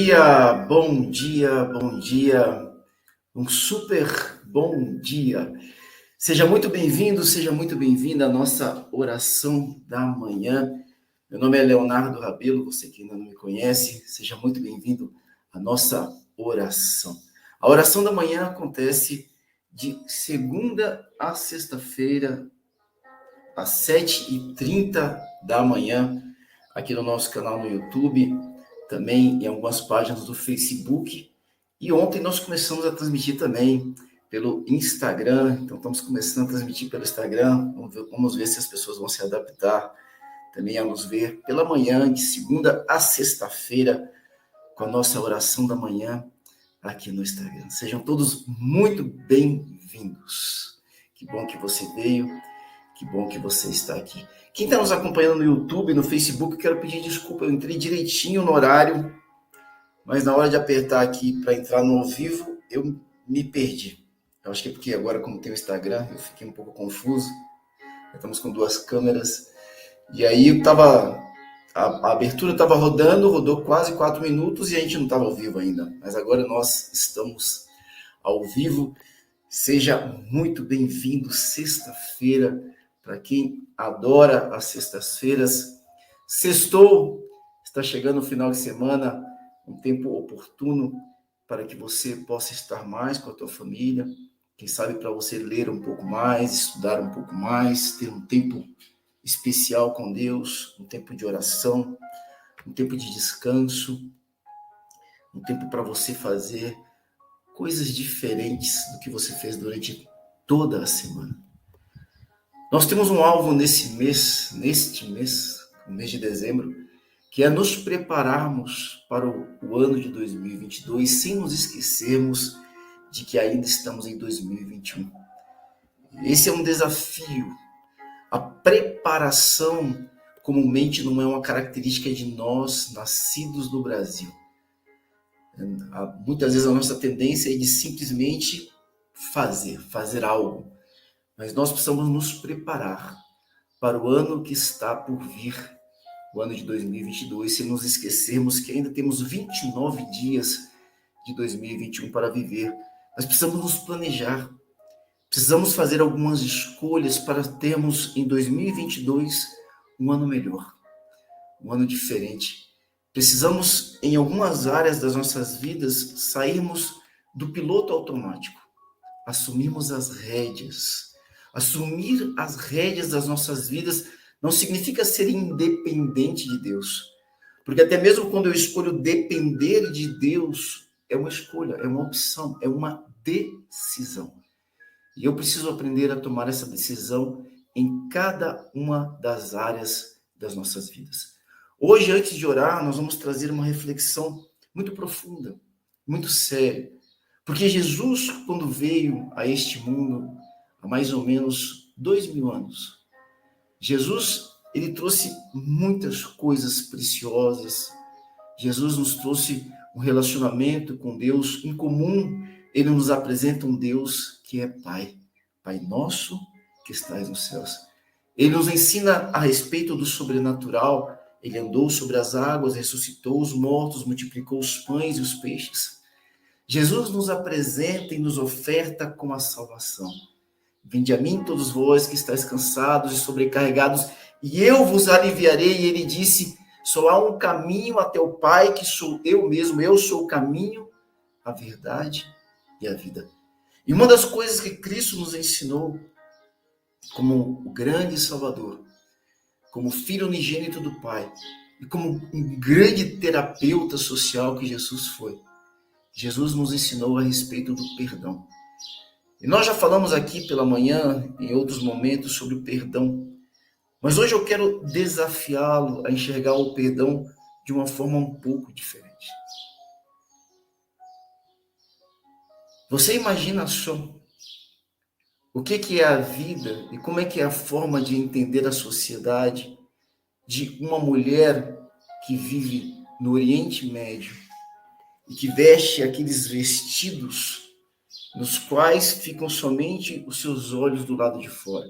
dia, bom dia, bom dia, um super bom dia. Seja muito bem-vindo, seja muito bem-vinda à nossa oração da manhã. Meu nome é Leonardo Rabelo, você que ainda não me conhece, seja muito bem-vindo à nossa oração. A oração da manhã acontece de segunda a sexta-feira, às 7h30 da manhã, aqui no nosso canal no YouTube, também em algumas páginas do Facebook. E ontem nós começamos a transmitir também pelo Instagram. Então estamos começando a transmitir pelo Instagram. Vamos ver se as pessoas vão se adaptar também a nos ver pela manhã, de segunda a sexta-feira, com a nossa oração da manhã aqui no Instagram. Sejam todos muito bem-vindos. Que bom que você veio. Que bom que você está aqui. Quem está nos acompanhando no YouTube, no Facebook, quero pedir desculpa. Eu entrei direitinho no horário, mas na hora de apertar aqui para entrar no ao vivo, eu me perdi. Eu acho que é porque agora, como tem o Instagram, eu fiquei um pouco confuso. Estamos com duas câmeras. E aí a abertura estava rodou quase 4 minutos e a gente não estava ao vivo ainda. Mas agora nós estamos ao vivo. Seja muito bem-vindo, sexta-feira. Para quem adora as sextas-feiras, sextou, está chegando o final de semana, um tempo oportuno para que você possa estar mais com a tua família, quem sabe para você ler um pouco mais, estudar um pouco mais, ter um tempo especial com Deus, um tempo de oração, um tempo de descanso, um tempo para você fazer coisas diferentes do que você fez durante toda a semana. Nós temos um alvo neste mês, o mês de dezembro, que é nos prepararmos para o ano de 2022, sem nos esquecermos de que ainda estamos em 2021. Esse é um desafio. A preparação comumente não é uma característica de nós, nascidos no Brasil. Muitas vezes a nossa tendência é de simplesmente fazer algo. Mas nós precisamos nos preparar para o ano que está por vir, o ano de 2022, sem nos esquecermos que ainda temos 29 dias de 2021 para viver. Nós precisamos nos planejar, precisamos fazer algumas escolhas para termos em 2022 um ano melhor, um ano diferente. Precisamos, em algumas áreas das nossas vidas, sairmos do piloto automático, assumirmos as rédeas. Assumir as rédeas das nossas vidas não significa ser independente de Deus. Porque até mesmo quando eu escolho depender de Deus, é uma escolha, é uma opção, é uma decisão. E eu preciso aprender a tomar essa decisão em cada uma das áreas das nossas vidas. Hoje, antes de orar, nós vamos trazer uma reflexão muito profunda, muito séria. Porque Jesus, quando veio a este mundo, há mais ou menos 2000 anos, Jesus, ele trouxe muitas coisas preciosas. Jesus nos trouxe um relacionamento com Deus em comum. Ele nos apresenta um Deus que é Pai, Pai nosso que estás nos céus. Ele nos ensina a respeito do sobrenatural. Ele andou sobre as águas, ressuscitou os mortos, multiplicou os pães e os peixes. Jesus nos apresenta e nos oferta com a salvação. Vinde a mim todos vós que estáis cansados e sobrecarregados, e eu vos aliviarei. E ele disse, só há um caminho até o Pai, que sou eu mesmo. Eu sou o caminho, a verdade e a vida. E uma das coisas que Cristo nos ensinou, como o grande Salvador, como Filho unigênito do Pai, e como um grande terapeuta social que Jesus foi, Jesus nos ensinou a respeito do perdão. E nós já falamos aqui pela manhã, em outros momentos, sobre o perdão. Mas hoje eu quero desafiá-lo a enxergar o perdão de uma forma um pouco diferente. Você imagina só o que é a vida e como é que é a forma de entender a sociedade de uma mulher que vive no Oriente Médio e que veste aqueles vestidos nos quais ficam somente os seus olhos do lado de fora.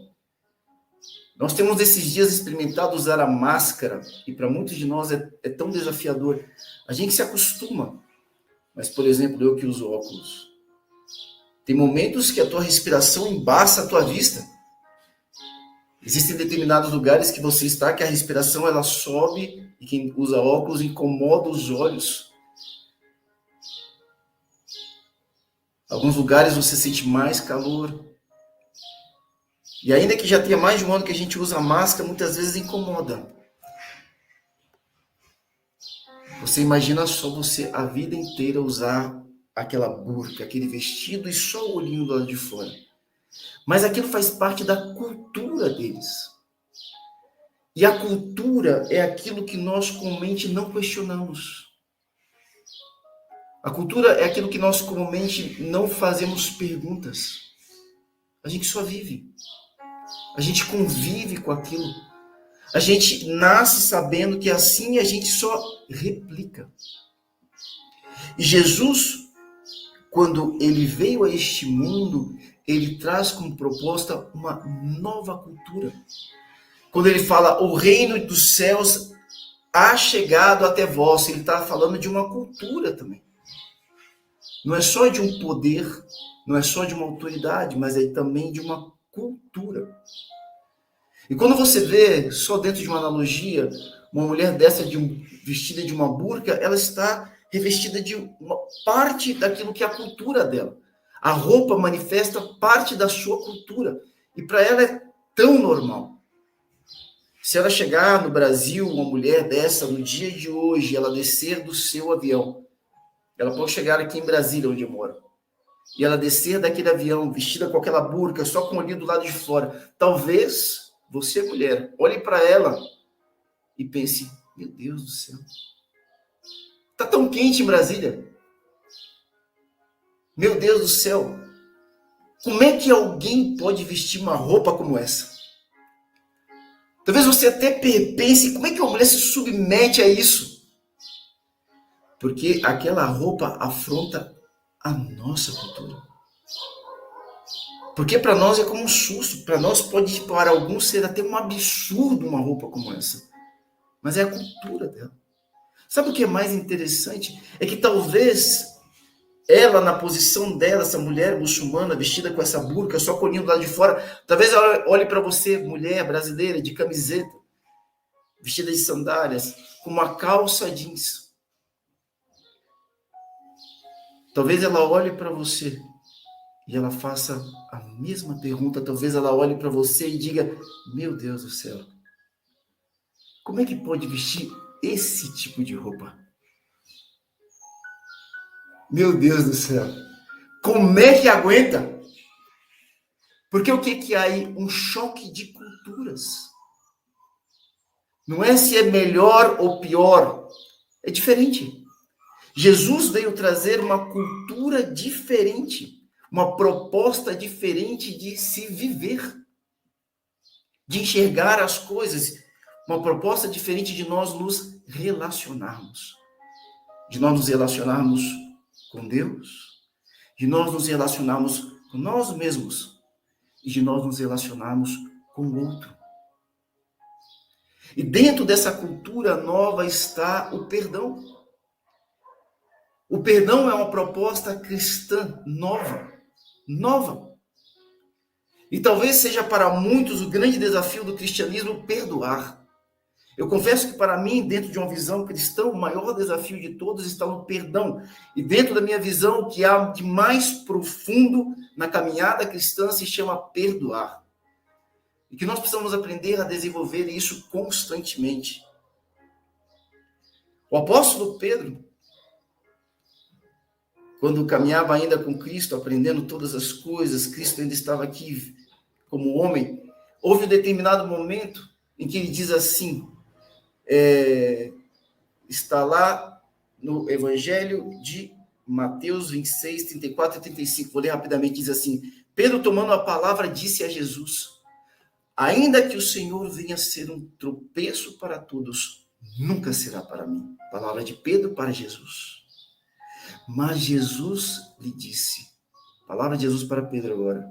Nós temos esses dias experimentado usar a máscara, e para muitos de nós é tão desafiador. A gente se acostuma Mas, por exemplo, eu que uso óculos, tem momentos que a tua respiração embaça a tua vista. Existem determinados lugares que você está, que a respiração ela sobe e quem usa óculos incomoda os olhos. Alguns lugares você sente mais calor. E ainda que já tenha mais de um ano que a gente usa máscara, muitas vezes incomoda. Você imagina só você a vida inteira usar aquela burca, aquele vestido e só o olhinho do lado de fora. Mas aquilo faz parte da cultura deles. E a cultura é aquilo que nós comumente não questionamos. A cultura é aquilo que nós comumente não fazemos perguntas. A gente só vive. A gente convive com aquilo. A gente nasce sabendo que assim a gente só replica. E Jesus, quando ele veio a este mundo, ele traz como proposta uma nova cultura. Quando ele fala, o reino dos céus há chegado até vós, ele está falando de uma cultura também. Não é só de um poder, não é só de uma autoridade, mas é também de uma cultura. E quando você vê, só dentro de uma analogia, uma mulher dessa vestida de uma burca, ela está revestida de uma parte daquilo que é a cultura dela. A roupa manifesta parte da sua cultura. E para ela é tão normal. Se ela chegar no Brasil, uma mulher dessa, no dia de hoje, ela descer do seu avião, ela pode chegar aqui em Brasília, onde eu moro, e ela descer daquele avião, vestida com aquela burca, só com o olhinho do lado de fora. Talvez você, mulher, olhe para ela e pense, meu Deus do céu, tá tão quente em Brasília. Meu Deus do céu, como é que alguém pode vestir uma roupa como essa? Talvez você até pense, como é que uma mulher se submete a isso? Porque aquela roupa afronta a nossa cultura. Porque para nós é como um susto, para nós pode, para alguns, ser até um absurdo uma roupa como essa. Mas é a cultura dela. Sabe o que é mais interessante? É que talvez ela, na posição dela, essa mulher muçulmana, vestida com essa burca, só colhinho do lado de fora, talvez ela olhe para você, mulher brasileira, de camiseta, vestida de sandálias, com uma calça jeans. Talvez ela olhe para você e ela faça a mesma pergunta. Talvez ela olhe para você e diga, meu Deus do céu, como é que pode vestir esse tipo de roupa? Meu Deus do céu, como é que aguenta? Porque o que há aí? Um choque de culturas. Não é se é melhor ou pior, é diferente. Jesus veio trazer uma cultura diferente, uma proposta diferente de se viver, de enxergar as coisas, uma proposta diferente de nós nos relacionarmos, de nós nos relacionarmos com Deus, de nós nos relacionarmos com nós mesmos e de nós nos relacionarmos com o outro. E dentro dessa cultura nova está o perdão. O perdão é uma proposta cristã nova. E talvez seja para muitos o grande desafio do cristianismo perdoar. Eu confesso que para mim, dentro de uma visão cristã, o maior desafio de todos está no perdão. E dentro da minha visão, o que há de mais profundo na caminhada cristã se chama perdoar. E que nós precisamos aprender a desenvolver isso constantemente. O apóstolo Pedro, quando caminhava ainda com Cristo, aprendendo todas as coisas, Cristo ainda estava aqui como homem, houve um determinado momento em que ele diz assim, está lá no Evangelho de Mateus 26, 34 e 35, vou ler rapidamente, diz assim, Pedro, tomando a palavra, disse a Jesus, ainda que o Senhor venha ser um tropeço para todos, nunca será para mim. Palavra de Pedro para Jesus. Mas Jesus lhe disse, palavra de Jesus para Pedro agora,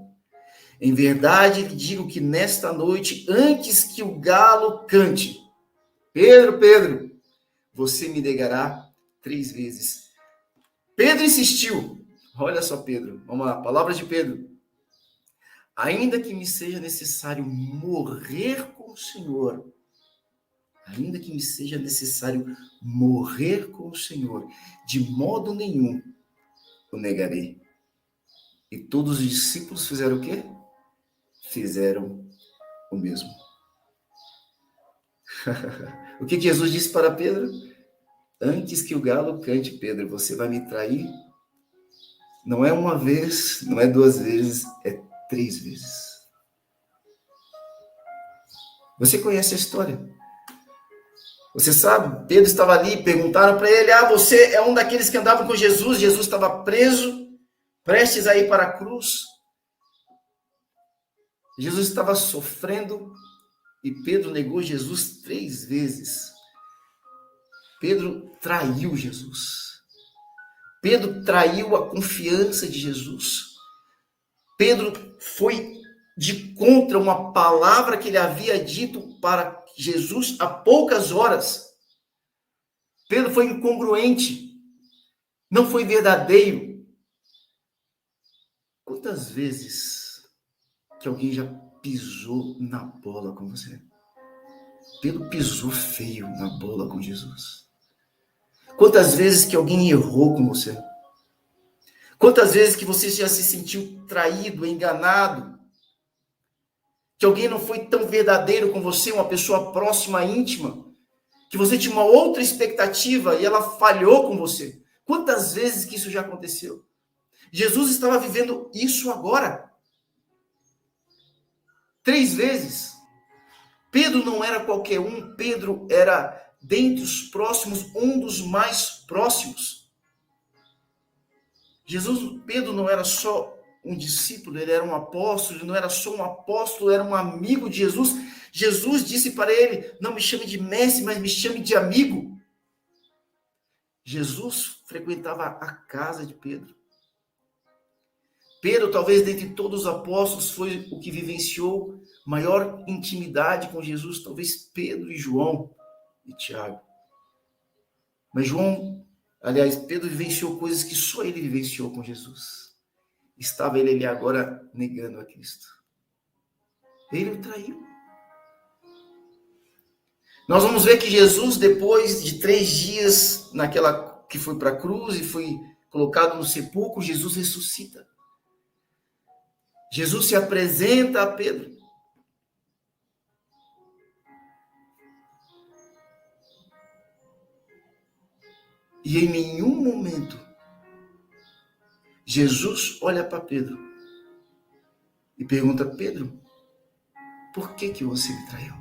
em verdade lhe digo que nesta noite, antes que o galo cante, Pedro, você me negará 3 vezes. Pedro insistiu. Olha só, Pedro. Vamos lá, palavras de Pedro. Ainda que me seja necessário morrer com o Senhor, ainda que me seja necessário morrer com o Senhor, de modo nenhum o negarei. E todos os discípulos fizeram o quê? Fizeram o mesmo. O que Jesus disse para Pedro? Antes que o galo cante, Pedro, você vai me trair? Não é uma vez, não é duas vezes, é 3 vezes. Você conhece a história? Você sabe, Pedro estava ali, perguntaram para ele, você é um daqueles que andavam com Jesus? Jesus estava preso, prestes a ir para a cruz. Jesus estava sofrendo e Pedro negou Jesus 3 vezes. Pedro traiu Jesus. Pedro traiu a confiança de Jesus. Pedro foi de contra uma palavra que ele havia dito para Jesus há poucas horas. Pedro foi incongruente, não foi verdadeiro. Quantas vezes que alguém já pisou na bola com você? Pedro pisou feio na bola com Jesus. Quantas vezes que alguém errou com você? Quantas vezes que você já se sentiu traído, enganado? Que alguém não foi tão verdadeiro com você, uma pessoa próxima, íntima, que você tinha uma outra expectativa e ela falhou com você? Quantas vezes que isso já aconteceu? Jesus estava vivendo isso agora. 3 vezes. Pedro não era qualquer um, Pedro era, dentre os próximos, um dos mais próximos. Pedro não era só um discípulo, ele era um apóstolo, ele não era só um apóstolo, era um amigo de Jesus. Jesus disse para ele, não me chame de mestre, mas me chame de amigo. Jesus frequentava a casa de Pedro. Pedro, talvez dentre todos os apóstolos, foi o que vivenciou maior intimidade com Jesus, talvez Pedro e João e Tiago. Mas Pedro vivenciou coisas que só ele vivenciou com Jesus. Estava ele ali agora negando a Cristo. Ele o traiu. Nós vamos ver que Jesus, depois de 3 dias naquela que foi para a cruz e foi colocado no sepulcro, Jesus ressuscita. Jesus se apresenta a Pedro. E em nenhum momento, Jesus olha para Pedro e pergunta, Pedro, por que você me traiu?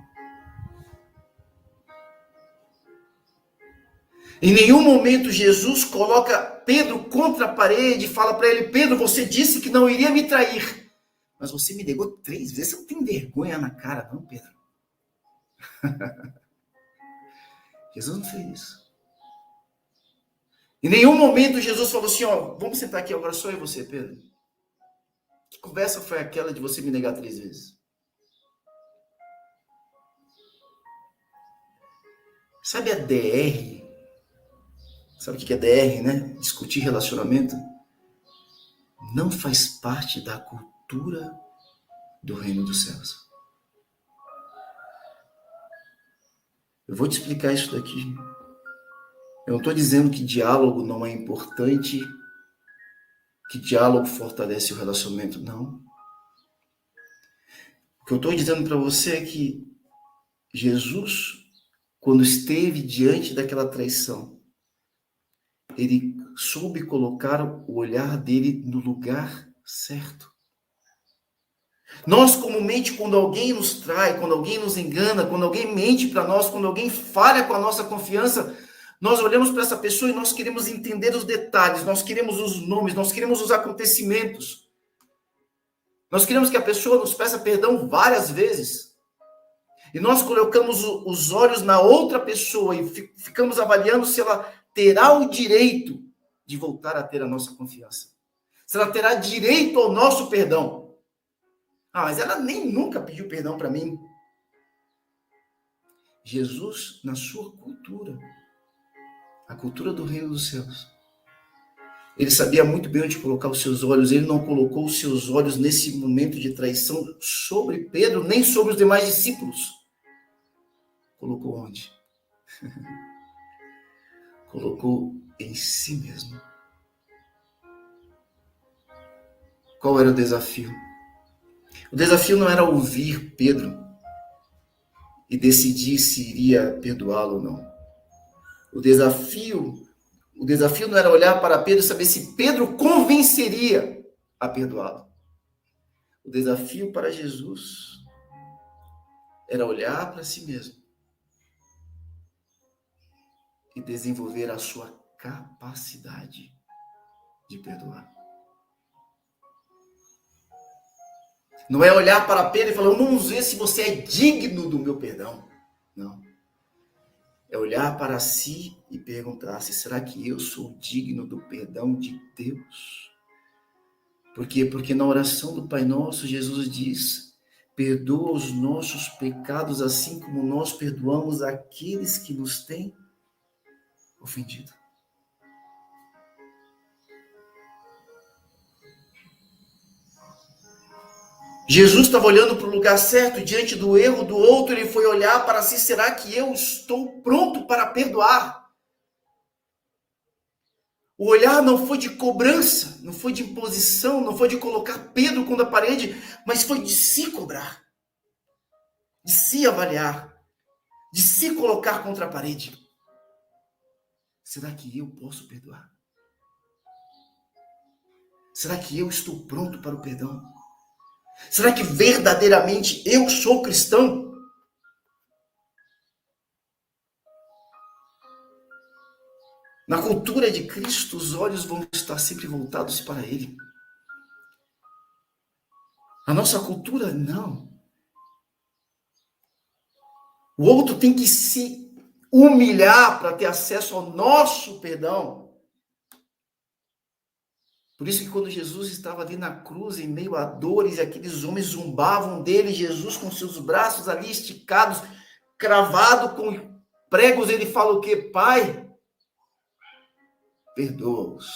Em nenhum momento Jesus coloca Pedro contra a parede e fala para ele, Pedro, você disse que não iria me trair, mas você me negou 3 vezes, você não tem vergonha na cara não, Pedro? Jesus não fez isso. Em nenhum momento Jesus falou assim, vamos sentar aqui agora só eu e você, Pedro. Que conversa foi aquela de você me negar 3 vezes? Sabe a DR? Sabe o que é DR, né? Discutir relacionamento. Não faz parte da cultura do reino dos céus. Eu vou te explicar isso daqui. Eu não estou dizendo que diálogo não é importante, que diálogo fortalece o relacionamento, não. O que eu estou dizendo para você é que Jesus, quando esteve diante daquela traição, ele soube colocar o olhar dele no lugar certo. Nós, comumente, quando alguém nos trai, quando alguém nos engana, quando alguém mente para nós, quando alguém falha com a nossa confiança, nós olhamos para essa pessoa e nós queremos entender os detalhes, nós queremos os nomes, nós queremos os acontecimentos. Nós queremos que a pessoa nos peça perdão várias vezes. E nós colocamos os olhos na outra pessoa e ficamos avaliando se ela terá o direito de voltar a ter a nossa confiança. Se ela terá direito ao nosso perdão. Mas ela nem nunca pediu perdão para mim. Jesus, na sua cultura, a cultura do reino dos céus, Ele sabia muito bem onde colocar os seus olhos. Ele não colocou os seus olhos nesse momento de traição sobre Pedro, nem sobre os demais discípulos. Colocou onde? Colocou em si mesmo. Qual era o desafio? O desafio não era ouvir Pedro e decidir se iria perdoá-lo ou não. O desafio não era olhar para Pedro e saber se Pedro convenceria a perdoá-lo. O desafio para Jesus era olhar para si mesmo e desenvolver a sua capacidade de perdoar. Não é olhar para Pedro e falar, vamos ver se você é digno do meu perdão. Não. É olhar para si e perguntar-se, será que eu sou digno do perdão de Deus? Por quê? Porque na oração do Pai Nosso, Jesus diz, perdoa os nossos pecados assim como nós perdoamos aqueles que nos têm ofendido. Jesus estava olhando para o lugar certo, diante do erro do outro, ele foi olhar para si, será que eu estou pronto para perdoar? O olhar não foi de cobrança, não foi de imposição, não foi de colocar Pedro contra a parede, mas foi de se cobrar, de se avaliar, de se colocar contra a parede. Será que eu posso perdoar? Será que eu estou pronto para o perdão? Será que verdadeiramente eu sou cristão? Na cultura de Cristo, os olhos vão estar sempre voltados para Ele. A nossa cultura, não. O outro tem que se humilhar para ter acesso ao nosso perdão. Por isso que quando Jesus estava ali na cruz, em meio a dores, e aqueles homens zombavam dele, Jesus com seus braços ali esticados, cravado com pregos, ele fala o quê? Pai, perdoa-os,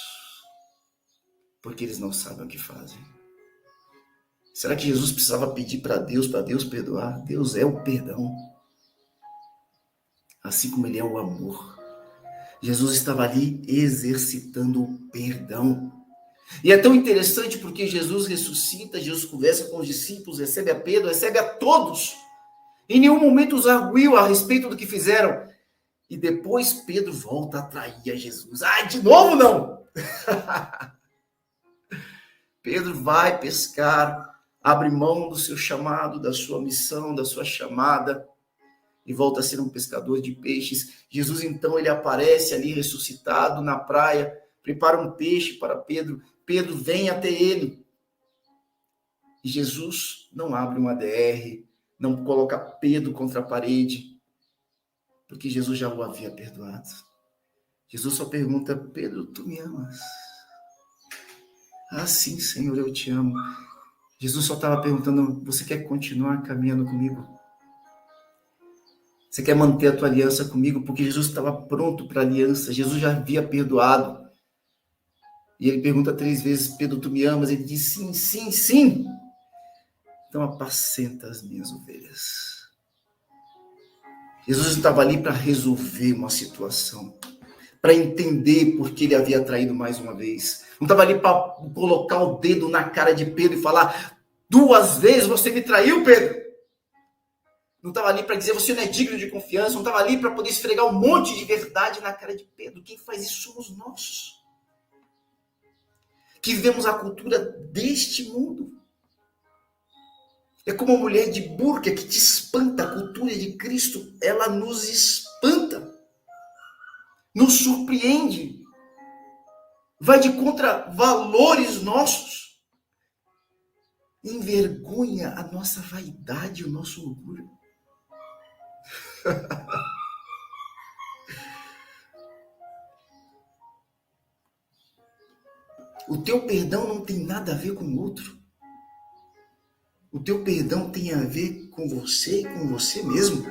porque eles não sabem o que fazem. Será que Jesus precisava pedir para Deus perdoar? Deus é o perdão, assim como ele é o amor. Jesus estava ali exercitando o perdão. E é tão interessante porque Jesus ressuscita, Jesus conversa com os discípulos, recebe a Pedro, recebe a todos. Em nenhum momento os arguiu a respeito do que fizeram. E depois Pedro volta a trair a Jesus. De novo não! Pedro vai pescar, abre mão do seu chamado, da sua missão, da sua chamada, e volta a ser um pescador de peixes. Jesus, então, ele aparece ali ressuscitado na praia, prepara um peixe para Pedro. Pedro vem até ele. E Jesus não abre uma DR, não coloca Pedro contra a parede, porque Jesus já o havia perdoado. Jesus só pergunta, Pedro, tu me amas? Sim, Senhor, eu te amo. Jesus só estava perguntando, você quer continuar caminhando comigo? Você quer manter a tua aliança comigo? Porque Jesus estava pronto para a aliança, Jesus já havia perdoado. E ele pergunta 3 vezes, Pedro, tu me amas? Ele diz, sim, sim, sim. Então apacenta as minhas ovelhas. Jesus estava ali para resolver uma situação, para entender por que ele havia traído mais uma vez. Não estava ali para colocar o dedo na cara de Pedro e falar, 2 vezes você me traiu, Pedro. Não estava ali para dizer, você não é digno de confiança. Não estava ali para poder esfregar um monte de verdade na cara de Pedro. Quem faz isso somos nós, que vivemos a cultura deste mundo. É como a mulher de burca que te espanta. A cultura de Cristo, ela nos espanta, nos surpreende, vai de contra valores nossos, envergonha a nossa vaidade, o nosso orgulho. O teu perdão não tem nada a ver com o outro. O teu perdão tem a ver com você e com você mesmo.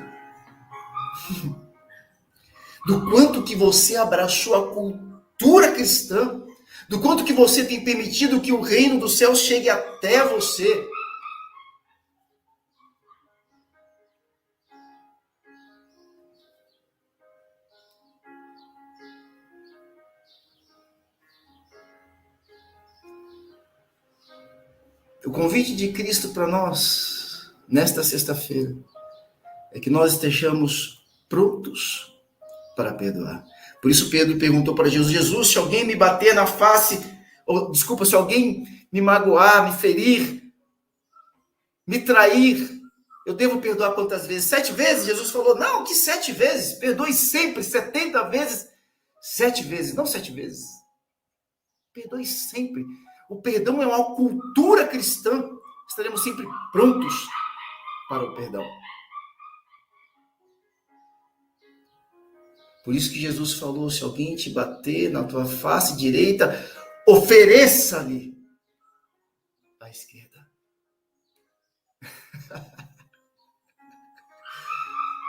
Do quanto que você abraçou a cultura cristã, Do quanto que você tem permitido que o reino dos céus chegue até você. O convite de Cristo para nós, nesta sexta-feira, é que nós estejamos prontos para perdoar. Por isso Pedro perguntou para Jesus: Jesus, se alguém me bater na face, se alguém me magoar, me ferir, me trair, eu devo perdoar quantas vezes? 7 vezes? Jesus falou: não, que 7 vezes? Perdoe sempre, 70 vezes, 7 vezes, não 7 vezes. Perdoe sempre. O perdão é uma cultura cristã. Estaremos sempre prontos para o perdão. Por isso que Jesus falou: se alguém te bater na tua face direita, ofereça-lhe a esquerda.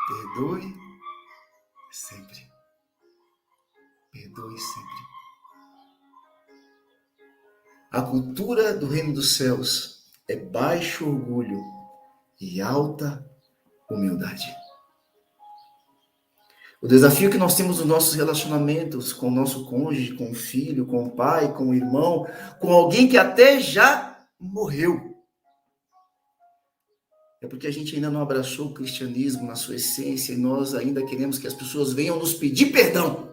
Perdoe sempre. Perdoe sempre. A cultura do reino dos céus é baixo orgulho e alta humildade. O desafio que nós temos nos nossos relacionamentos com o nosso cônjuge, com o filho, com o pai, com o irmão, com alguém que até já morreu, é porque a gente ainda não abraçou o cristianismo na sua essência e nós ainda queremos que as pessoas venham nos pedir perdão.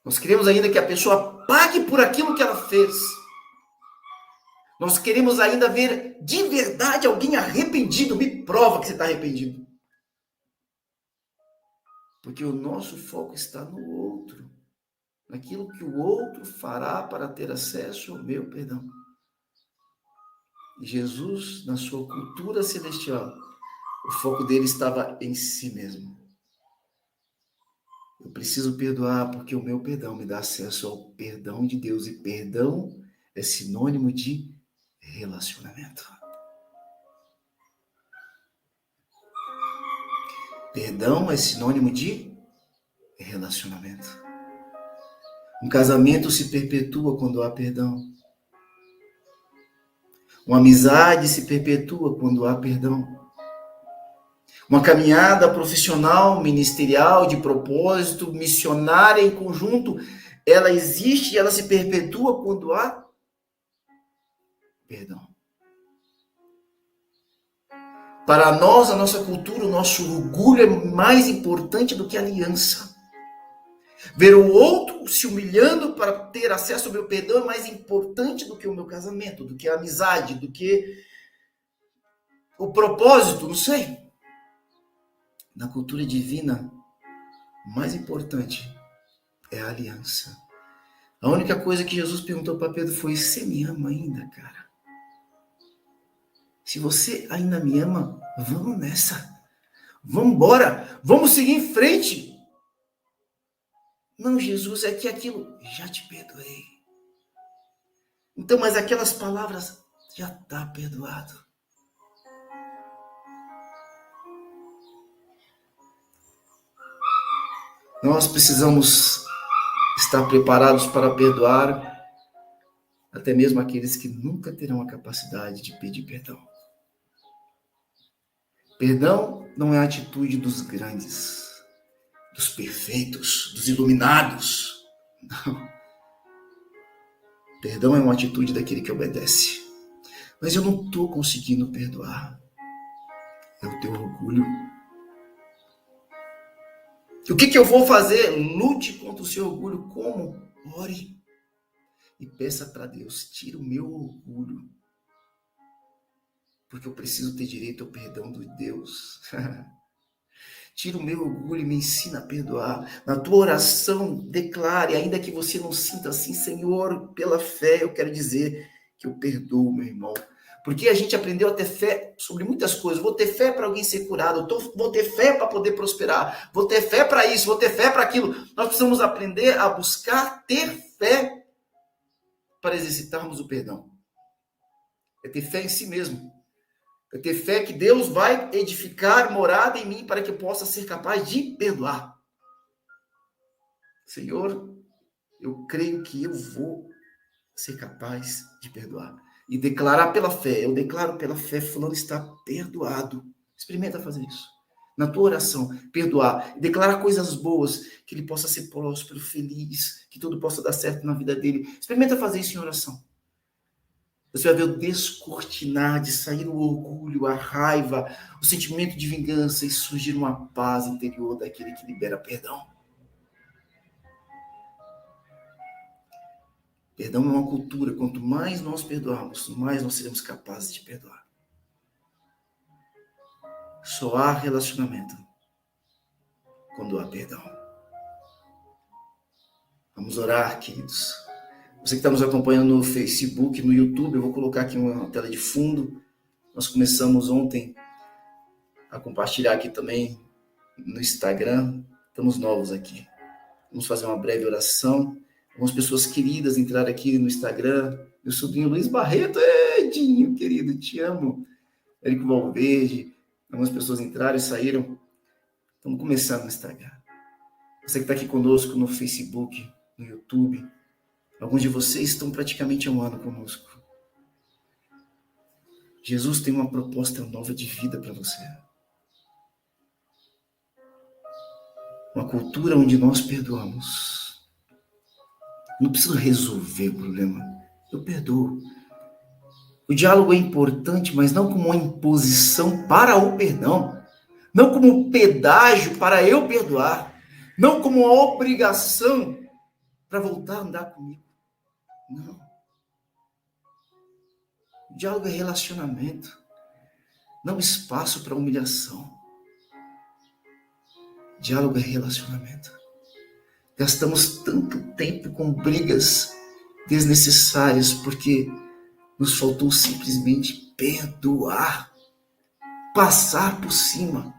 Nós queremos ainda que a pessoa pague por aquilo que ela fez. Nós queremos ainda ver de verdade alguém arrependido. Me prova que você está arrependido. Porque o nosso foco está no outro. Naquilo que o outro fará para ter acesso ao meu perdão. E Jesus, na sua cultura celestial, o foco dele estava em si mesmo. Eu preciso perdoar porque o meu perdão me dá acesso ao perdão de Deus. E perdão é sinônimo de relacionamento. Perdão é sinônimo de relacionamento. Um casamento se perpetua quando há perdão. Uma amizade se perpetua quando há perdão. Uma caminhada profissional, ministerial, de propósito, missionária em conjunto, ela existe e ela se perpetua quando há perdão. Para nós, a nossa cultura, o nosso orgulho é mais importante do que a aliança. Ver o outro se humilhando para ter acesso ao meu perdão é mais importante do que o meu casamento, do que a amizade, do que o propósito, não sei. Na cultura divina, o mais importante é a aliança. A única coisa que Jesus perguntou para Pedro foi: você me ama ainda, cara? Se você ainda me ama, vamos nessa. Vamos embora. Vamos seguir em frente. Não, Jesus, é que aquilo, já te perdoei. Então, mas aquelas palavras, já está perdoado. Nós precisamos estar preparados para perdoar até mesmo aqueles que nunca terão a capacidade de pedir perdão. Perdão não é a atitude dos grandes, dos perfeitos, dos iluminados. Não. Perdão é uma atitude daquele que obedece. Mas eu não estou conseguindo perdoar. É o teu orgulho. O que eu vou fazer? Lute contra o seu orgulho. Como? Ore. E peça para Deus: tira o meu orgulho. Porque eu preciso ter direito ao perdão de Deus. Tira o meu orgulho e me ensina a perdoar. Na tua oração, declare, ainda que você não sinta assim: Senhor, pela fé, eu quero dizer que eu perdoo, meu irmão. Porque a gente aprendeu a ter fé sobre muitas coisas. Vou ter fé para alguém ser curado, vou ter fé para poder prosperar, vou ter fé para isso, vou ter fé para aquilo. Nós precisamos aprender a buscar ter fé para exercitarmos o perdão. É ter fé em si mesmo. É ter fé que Deus vai edificar morada em mim para que eu possa ser capaz de perdoar. Senhor, eu creio que eu vou ser capaz de perdoar. E declarar pela fé, eu declaro pela fé, fulano está perdoado. Experimenta fazer isso. Na tua oração, perdoar. Declarar coisas boas, que ele possa ser próspero, feliz, que tudo possa dar certo na vida dele. Experimenta fazer isso em oração. Você vai ver o descortinar, de sair o orgulho, a raiva, o sentimento de vingança e surgir uma paz interior daquele que libera perdão. Perdão é uma cultura. Quanto mais nós perdoarmos, mais nós seremos capazes de perdoar. Só há relacionamento quando há perdão. Vamos orar, queridos. Você que está nos acompanhando no Facebook, no YouTube, eu vou colocar aqui uma tela de fundo. Nós começamos ontem a compartilhar aqui também no Instagram. Estamos novos aqui. Vamos fazer uma breve oração. Algumas pessoas queridas entraram aqui no Instagram. Meu sobrinho Luiz Barreto, Edinho, querido, te amo. Érico Valverde. Algumas pessoas entraram e saíram. Estamos começando no Instagram. Você que está aqui conosco no Facebook, no YouTube. Alguns de vocês estão praticamente há um ano conosco. Jesus tem uma proposta nova de vida para você. Uma cultura onde nós perdoamos. Não preciso resolver o problema. Eu perdoo. O diálogo é importante, mas não como uma imposição para o perdão. Não como um pedágio para eu perdoar. Não como uma obrigação para voltar a andar comigo. Não. O diálogo é relacionamento. Não espaço para humilhação. Diálogo é relacionamento. Gastamos tanto tempo com brigas desnecessárias porque nos faltou simplesmente perdoar, passar por cima,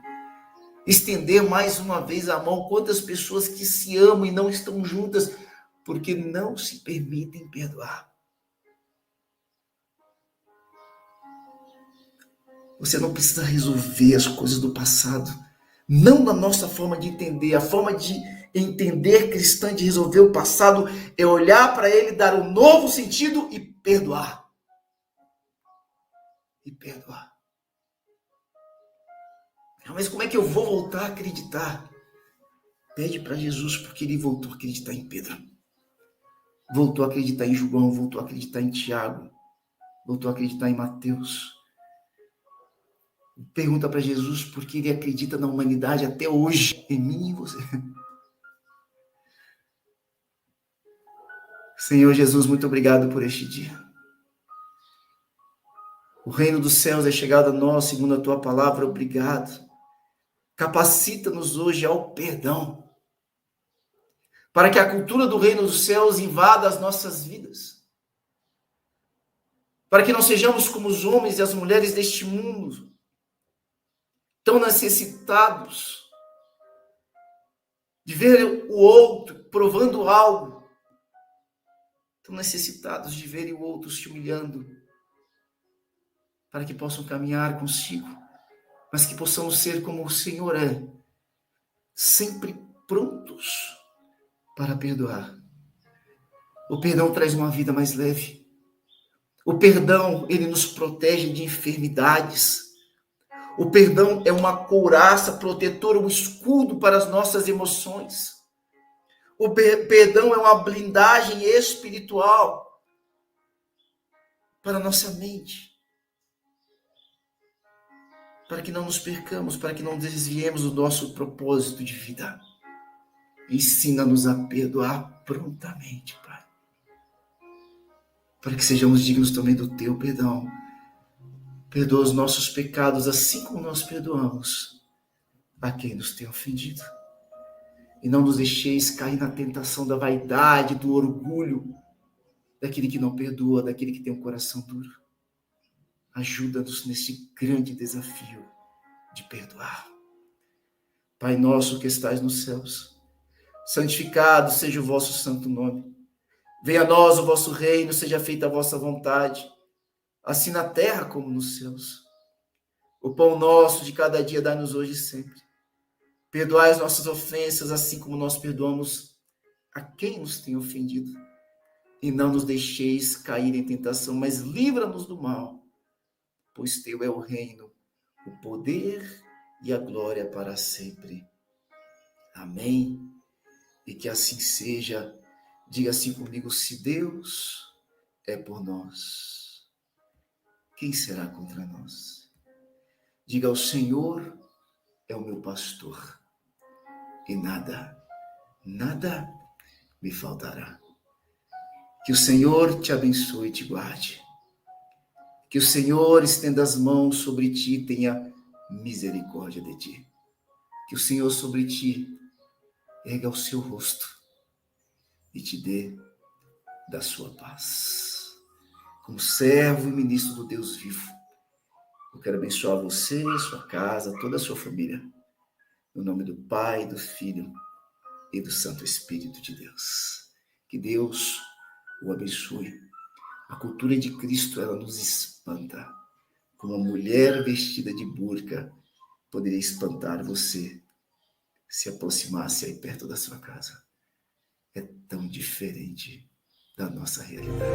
estender mais uma vez a mão. Quantas pessoas que se amam e não estão juntas porque não se permitem perdoar. Você não precisa resolver as coisas do passado, não na nossa forma de entender. A forma de entender cristã de resolver o passado é olhar para ele, dar um novo sentido e perdoar. E perdoar. Mas como é que eu vou voltar a acreditar? Pede para Jesus, porque ele voltou a acreditar em Pedro. Voltou a acreditar em João, voltou a acreditar em Tiago, voltou a acreditar em Mateus. Pergunta para Jesus porque ele acredita na humanidade até hoje, em mim e em você. Senhor Jesus, muito obrigado por este dia. O reino dos céus é chegado a nós, segundo a tua palavra, obrigado. Capacita-nos hoje ao perdão, para que a cultura do reino dos céus invada as nossas vidas. Para que não sejamos como os homens e as mulheres deste mundo, tão necessitados de ver o outro provando algo, tão necessitados de ver o outro se humilhando, para que possam caminhar consigo, mas que possamos ser como o Senhor é, sempre prontos para perdoar. O perdão traz uma vida mais leve. O perdão, ele nos protege de enfermidades. O perdão é uma couraça protetora, um escudo para as nossas emoções. O perdão é uma blindagem espiritual para a nossa mente. Para que não nos percamos, para que não desviemos do nosso propósito de vida. Ensina-nos a perdoar prontamente, Pai. Para que sejamos dignos também do teu perdão. Perdoa os nossos pecados, assim como nós perdoamos a quem nos tem ofendido. E não nos deixeis cair na tentação da vaidade, do orgulho, daquele que não perdoa, daquele que tem um coração duro. Ajuda-nos neste grande desafio de perdoar. Pai nosso que estais nos céus, santificado seja o vosso santo nome. Venha a nós o vosso reino, seja feita a vossa vontade, assim na terra como nos céus. O pão nosso de cada dia dá-nos hoje e sempre. Perdoai as nossas ofensas, assim como nós perdoamos a quem nos tem ofendido. E não nos deixeis cair em tentação, mas livra-nos do mal, pois teu é o reino, o poder e a glória para sempre. Amém. E que assim seja. Diga assim comigo: se Deus é por nós, quem será contra nós? Diga: o Senhor é o meu pastor, e nada me faltará. Que o Senhor te abençoe e te guarde. Que o Senhor estenda as mãos sobre ti e tenha misericórdia de ti. Que o Senhor sobre ti erga o seu rosto e te dê da sua paz. Como servo e ministro do Deus vivo, eu quero abençoar você, sua casa, toda a sua família. No nome do Pai, do Filho e do Santo Espírito de Deus. Que Deus o abençoe. A cultura de Cristo, ela nos espanta. Como uma mulher vestida de burca poderia espantar você se aproximasse aí perto da sua casa. É tão diferente da nossa realidade.